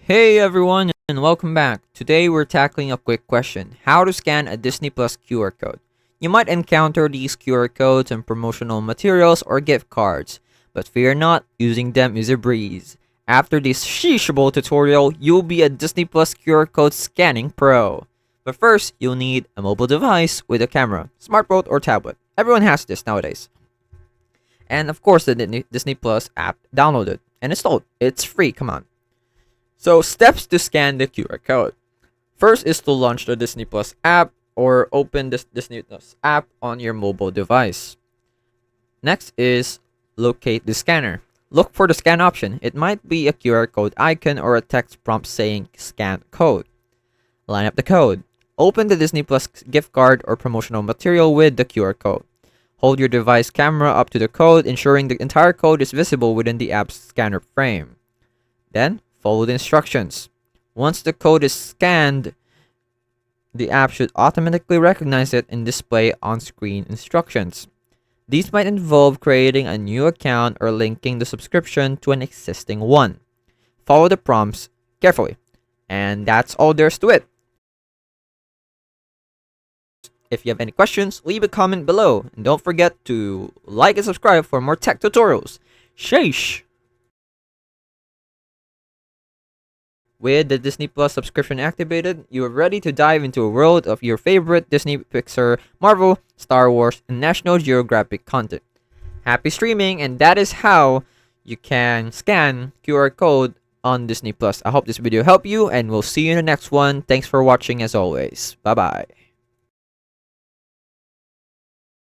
Hey everyone, and welcome back. Today we're tackling a quick question: how to scan a Disney Plus QR code. You might encounter these QR codes in promotional materials or gift cards, but fear not, using them is a breeze. After this sheeshable tutorial, you'll be a Disney Plus QR code scanning pro. But first, you'll need a mobile device with a camera, smartphone or tablet. Everyone has this nowadays. And of course, the Disney Plus app downloaded and installed. It's free, come on. So, steps to scan the QR code. First is to launch the Disney Plus app or open this Disney Plus app on your mobile device. Next is locate the scanner. Look for the scan option. It might be a QR code icon or a text prompt saying scan code. Line up the code. Open the Disney Plus gift card or promotional material with the QR code. Hold your device camera up to the code, ensuring the entire code is visible within the app's scanner frame. Then, follow the instructions. Once the code is scanned, the app should automatically recognize it and display on-screen instructions. These might involve creating a new account or linking the subscription to an existing one. Follow the prompts carefully. And that's all there's to it. If you have any questions, leave a comment below. And don't forget to like and subscribe for more tech tutorials. Sheesh! With the Disney Plus subscription activated, you are ready to dive into a world of your favorite Disney, Pixar, Marvel, Star Wars, and National Geographic content. Happy streaming, and that is how you can scan QR code on Disney Plus. I hope this video helped you, and we'll see you in the next one. Thanks for watching as always. Bye-bye.